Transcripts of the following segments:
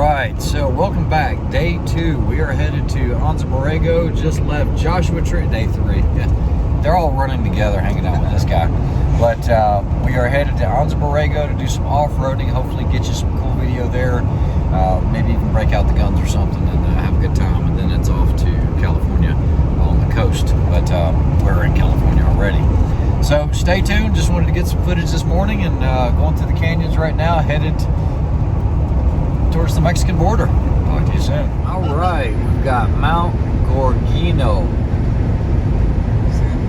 right, so welcome back. Day 2. We are headed to Borrego. Just left Joshua Tree. Day 3. Yeah, they're all running together, hanging out with this guy. But we are headed to Borrego to do some off-roading. Hopefully get you some cool video there. Maybe even break out the guns or something and have a good time. And then it's off to California on the coast. But we're in California already. So stay tuned. Just wanted to get some footage this morning and going through the canyons right now, headed towards the Mexican border. Talk to you soon. All right, we've got Mount Gorgino.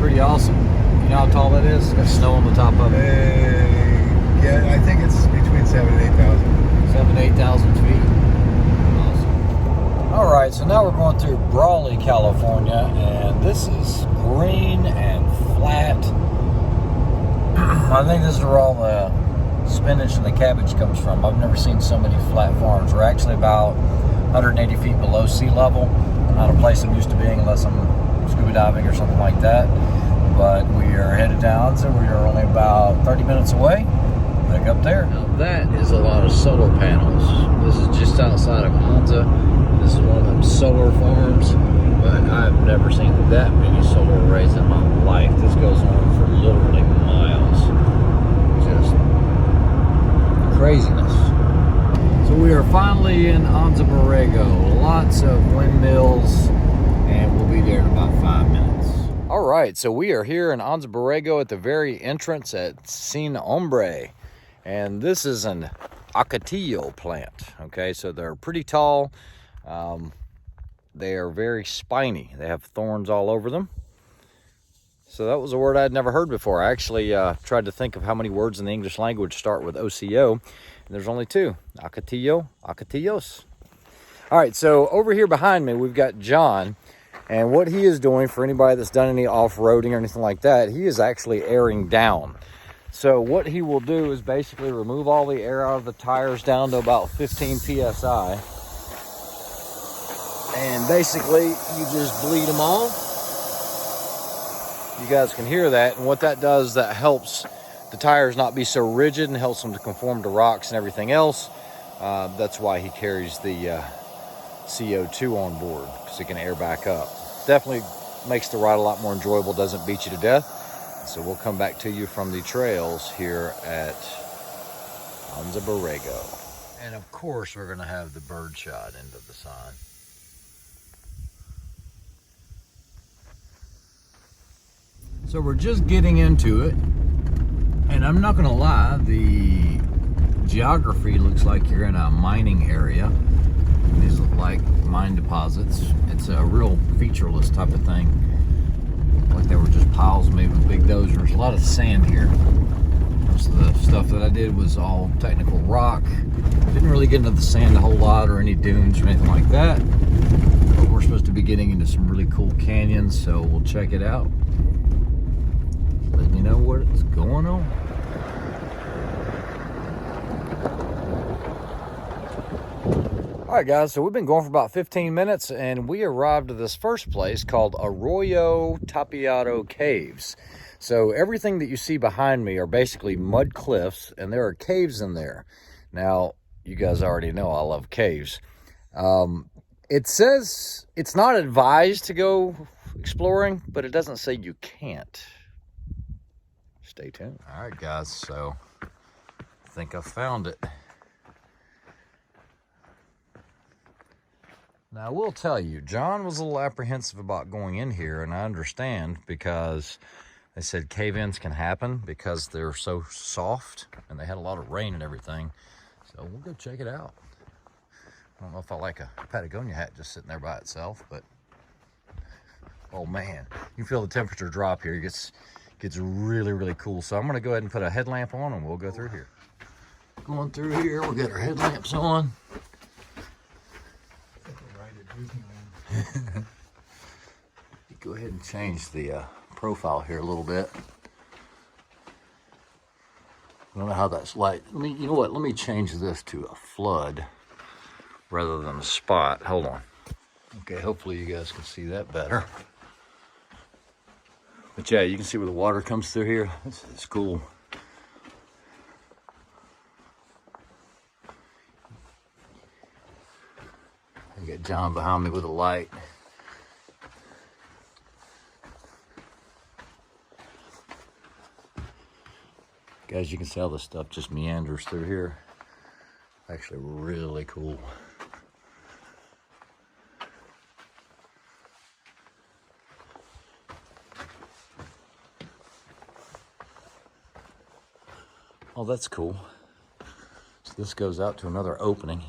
Pretty awesome. You know how tall that is? It's got snow on the top of it. Yeah, I think it's between 7,000 and 8,000. 7,000 to 8,000 feet. Awesome. All right, so now we're going through Brawley, California, and this is green and flat. I think this is where all the spinach and the cabbage comes from. I've never seen so many flat farms. We're actually about 180 feet below sea level. Not a place I'm used to being unless I'm scuba diving or something like that. But we are headed down, so we are only about 30 minutes away. Back up there. Now that is a lot of solar panels. This is just outside of Anza. This is one of them solar farms, but I've never seen that many solar arrays in my life. This goes on for literally miles. Just craziness. So we are finally in Borrego. Lots of windmills, and we'll be there in about 5 minutes. All right, so we are here in Borrego at the very entrance at Sin Hombre, and this is an Ocotillo plant. Okay, so they're pretty tall. They are very spiny. They have thorns all over them. So that was a word I'd never heard before. I actually tried to think of how many words in the English language start with OCO, and there's only 2, Ocotillo, Ocotillos. All right, so over here behind me, we've got John, and what he is doing, for anybody that's done any off-roading or anything like that, he is actually airing down. So what he will do is basically remove all the air out of the tires down to about 15 PSI, and basically you just bleed them all. You guys can hear that, and what that does, that helps the tires not be so rigid and helps them to conform to rocks and everything else. That's why he carries the CO2 on board, because it can air back up. Definitely makes the ride a lot more enjoyable, doesn't beat you to death. So we'll come back to you from the trails here at Borrego. And of course, we're going to have the bird shot into the sign. So we're just getting into it, and I'm not gonna lie, the geography looks like you're in a mining area. These look like mine deposits. It's a real featureless type of thing. Like they were just piles made with big dozers. A lot of sand here. Most of the stuff that I did was all technical rock. Didn't really get into the sand a whole lot or any dunes or anything like that. But we're supposed to be getting into some really cool canyons, so we'll check it out. Let you know what's going on. All right, guys, so we've been going for about 15 minutes, and we arrived at this first place called Arroyo Tapiado Caves. So everything that you see behind me are basically mud cliffs, and there are caves in there. Now, you guys already know I love caves. It says it's not advised to go exploring, but it doesn't say you can't. Stay tuned. All right, guys, so I think I found it. Now, I will tell you, John was a little apprehensive about going in here, and I understand, because they said cave-ins can happen because they're so soft, and they had a lot of rain and everything. So we'll go check it out. I don't know if I like a Patagonia hat just sitting there by itself, but oh man, you can feel the temperature drop here. It gets really, really cool. So I'm gonna go ahead and put a headlamp on, and we'll go through here. Going through here, we'll get our headlamps on. Go ahead and change the profile here a little bit. I don't know how that's light. You know what? Let me change this to a flood rather than a spot. Hold on. Okay, hopefully you guys can see that better. But yeah, you can see where the water comes through here. It's cool. I got John behind me with a light. Guys, you can see how this stuff just meanders through here. Actually really cool. Oh, that's cool. So this goes out to another opening.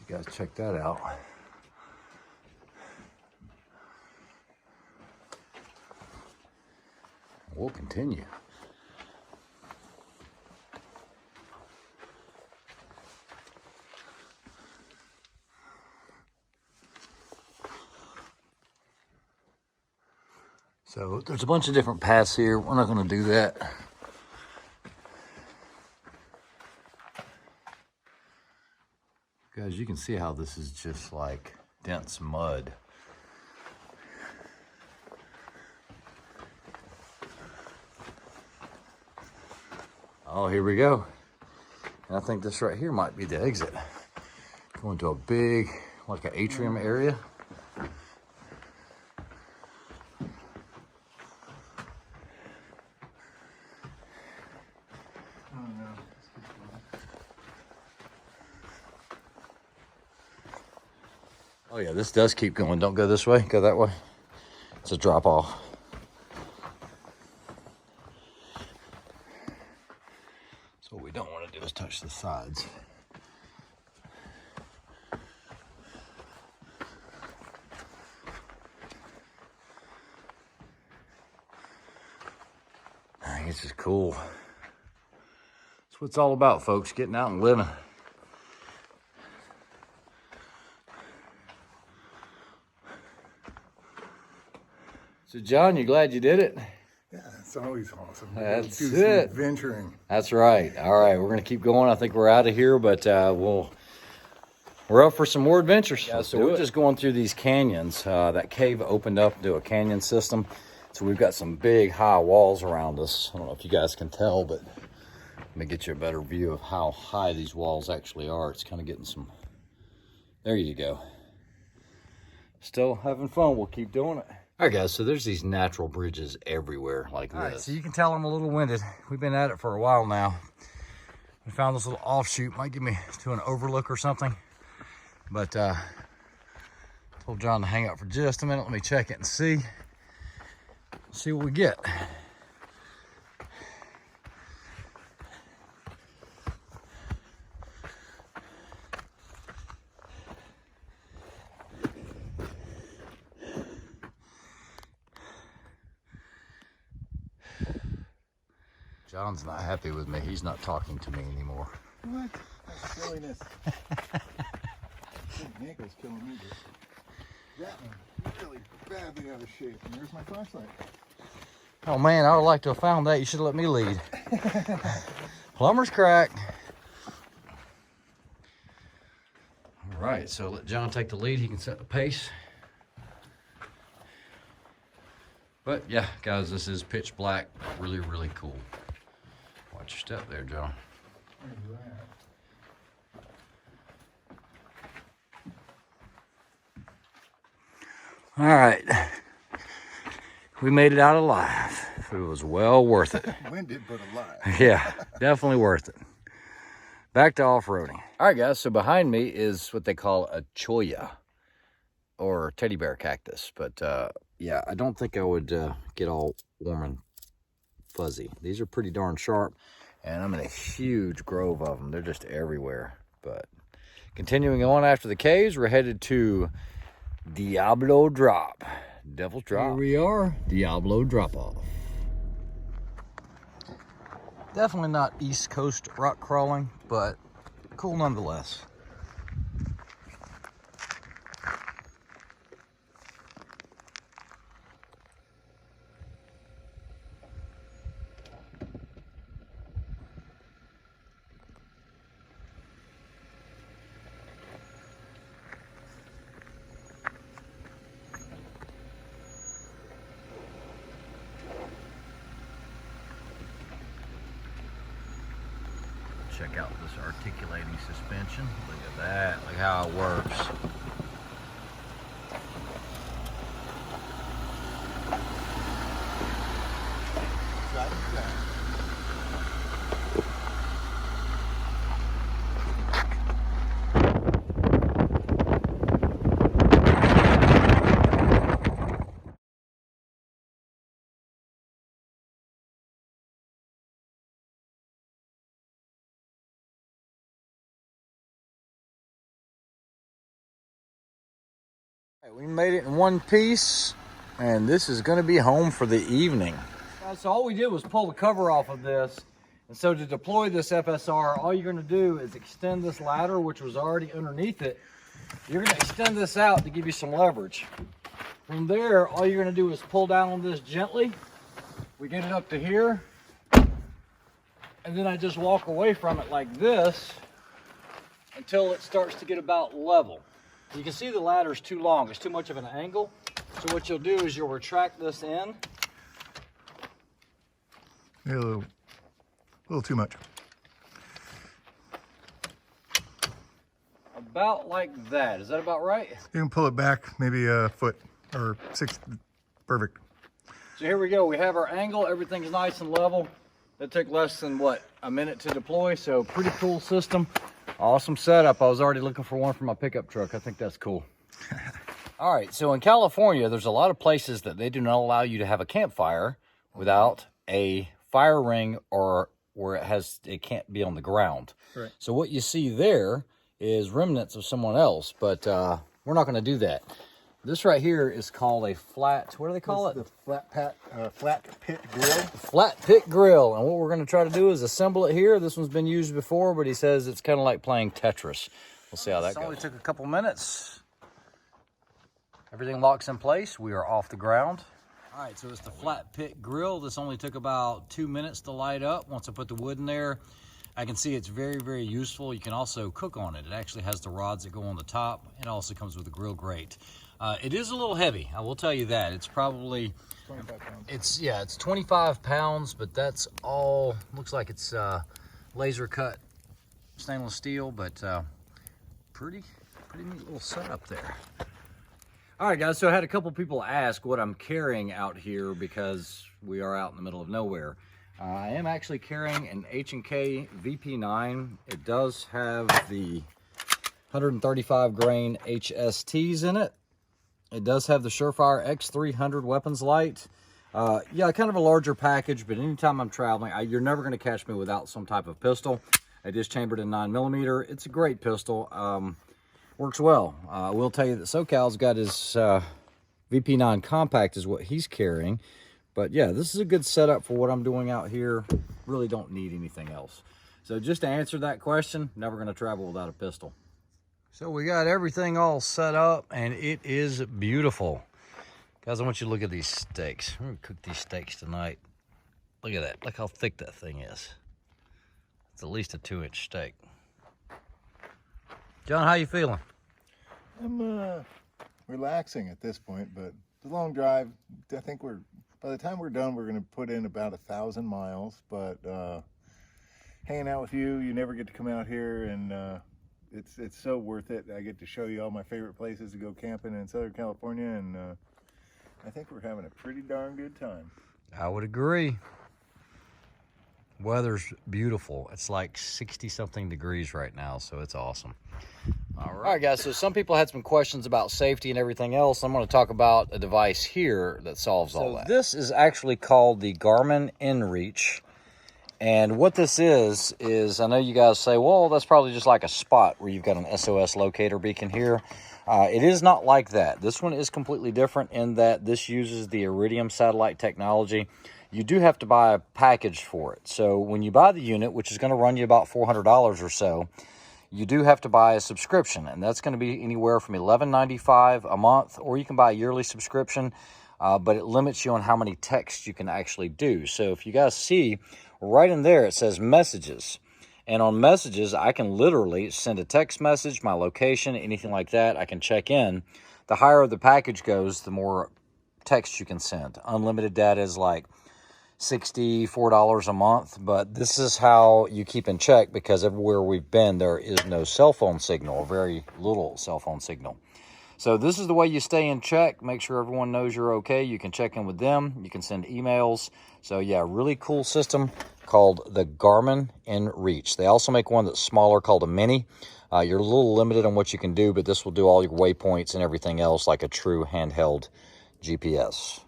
You guys check that out. We'll continue. So there's a bunch of different paths here. We're not going to do that. Guys, you can see how this is just like dense mud. Oh, here we go. And I think this right here might be the exit. Going to a big, like an atrium area. Oh yeah, this does keep going. Don't go this way, go that way. It's a drop off. So what we don't want to do is touch the sides. I think it's just cool. That's what it's all about, folks, getting out and living. So John, you glad you did it? Yeah, it's always awesome. That's do it. some adventuring. That's right. All right, we're gonna keep going. I think we're out of here, but we're up for some more adventures. Yeah, so we're just going through these canyons. That cave opened up into a canyon system, so we've got some big high walls around us. I don't know if you guys can tell, but let me get you a better view of how high these walls actually are. It's kind of getting some. There you go. Still having fun. We'll keep doing it. All right, guys, so there's these natural bridges everywhere like this. All right, so you can tell I'm a little winded. We've been at it for a while now. We found this little offshoot. Might get me to an overlook or something. But told John to hang out for just a minute. Let me check it and see what we get. John's not happy with me. He's not talking to me anymore. What? That's silliness. My ankle's killing me. That one really badly out of shape. And there's my flashlight. Oh man, I would like to have found that. You should have let me lead. Plumber's crack. All right, so let John take the lead. He can set the pace. But yeah, guys, this is pitch black. Really, really cool. Watch your step there, John. All right. We made it out alive. It was well worth it. Winded, but alive. Yeah, definitely worth it. Back to off-roading. All right, guys, so behind me is what they call a cholla, or teddy bear cactus. But yeah, I don't think I would get all warm and fuzzy. These are pretty darn sharp, and I'm in a huge grove of them. They're just everywhere. But continuing on after the caves, we're headed to Diablo Drop. Devil's Drop. Here we are, Diablo Drop Off. Definitely not East Coast rock crawling, but cool nonetheless. check out this articulating suspension. Look at that, look how it works. We made it in one piece, and this is going to be home for the evening. So all we did was pull the cover off of this, and so to deploy this FSR, all you're going to do is extend this ladder, which was already underneath it. You're going to extend this out to give you some leverage. From there, all you're going to do is pull down on this gently. We get it up to here, and then I just walk away from it like this until it starts to get about level. You can see the ladder is too long. It's too much of an angle. So what you'll do is you'll retract this in. Yeah, a little too much. About like that. Is that about right? You can pull it back maybe a foot or 6. Perfect. So here we go. We have our angle. Everything's nice and level. It took less than, what, a minute to deploy. So pretty cool system. Awesome setup. I was already looking for one for my pickup truck. I think that's cool. All right, so in California, there's a lot of places that they do not allow you to have a campfire without a fire ring or where it can't be on the ground. Right. So what you see there is remnants of someone else, but we're not going to do that. This right here is called a flat, what do they call it? The flat pit grill. Flat pit grill. And what we're going to try to do is assemble it here. This one's been used before, but he says it's kind of like playing Tetris. We'll see how that goes. It only took a couple minutes. Everything locks in place. We are off the ground. All right, so it's the flat pit grill. This only took about 2 minutes to light up. Once I put the wood in there, I can see it's very, very useful. You can also cook on it. It actually has the rods that go on the top. It also comes with a grill grate. It is a little heavy, I will tell you that. It's probably 25 pounds. It's 25 pounds, but that's all. Looks like it's laser cut stainless steel, but pretty neat little setup there. All right, guys. So I had a couple people ask what I'm carrying out here because we are out in the middle of nowhere. I am actually carrying an H&K VP9. It does have the 135 grain HSTs in it. It does have the Surefire X300 weapons light. Yeah, kind of a larger package, but anytime I'm traveling, you're never going to catch me without some type of pistol. It is chambered in 9mm. It's a great pistol. Works well. I will tell you that SoCal's got his VP9 Compact is what he's carrying. But yeah, this is a good setup for what I'm doing out here. Really don't need anything else. So just to answer that question, never going to travel without a pistol. So we got everything all set up, and it is beautiful. Guys, I want you to look at these steaks. We're going to cook these steaks tonight. Look at that. Look how thick that thing is. It's at least a 2-inch steak. John, how you feeling? I'm relaxing at this point, but the long drive, I think by the time we're done, we're going to put in about 1,000 miles. But hanging out with you never get to come out here, and it's so worth it. I get to show you all my favorite places to go camping in Southern California, and I think we're having a pretty darn good time. I would agree. Weather's beautiful. It's like 60-something degrees right now, so it's awesome. All right, guys, so some people had some questions about safety and everything else. I'm going to talk about a device here that solves all that. This is actually called the Garmin InReach. And what this is I know you guys say, well, that's probably just like a spot where you've got an SOS locator beacon here. It is not like that. This one is completely different in that this uses the Iridium satellite technology. You do have to buy a package for it. So when you buy the unit, which is going to run you about $400 or so, you do have to buy a subscription, and that's going to be anywhere from $11.95 a month, or you can buy a yearly subscription, but it limits you on how many texts you can actually do. So if you guys see, right in there it says messages, and on messages I can literally send a text message, my location, anything like that. I can check in. The higher the package goes, the more text you can send. Unlimited data is like $64 a month, but this is how you keep in check, because everywhere we've been, there is no cell phone signal, or very little cell phone signal. So this is the way you stay in check. Make sure everyone knows you're okay. You can check in with them. You can send emails. So yeah, really cool system called the Garmin InReach. They also make one that's smaller called a Mini. You're a little limited on what you can do, but this will do all your waypoints and everything else like a true handheld GPS.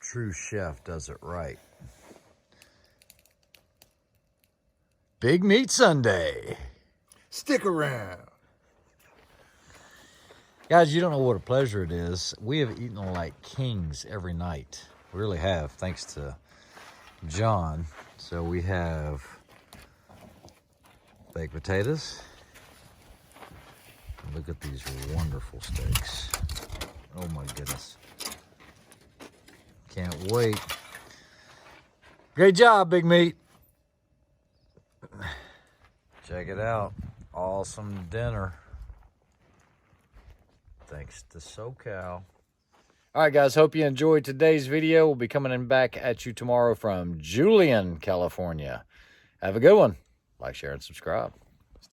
True chef does it right. Big Meat Sunday. Stick around. Guys, you don't know what a pleasure it is. We have eaten like kings every night. We really have, thanks to John. So we have baked potatoes. Look at these wonderful steaks. Oh my goodness. Can't wait. Great job, Big Meat. Check it out. Awesome dinner. Thanks to SoCal. All right, guys. Hope you enjoyed today's video. We'll be coming back at you tomorrow from Julian, California. Have a good one. Like, share, and subscribe.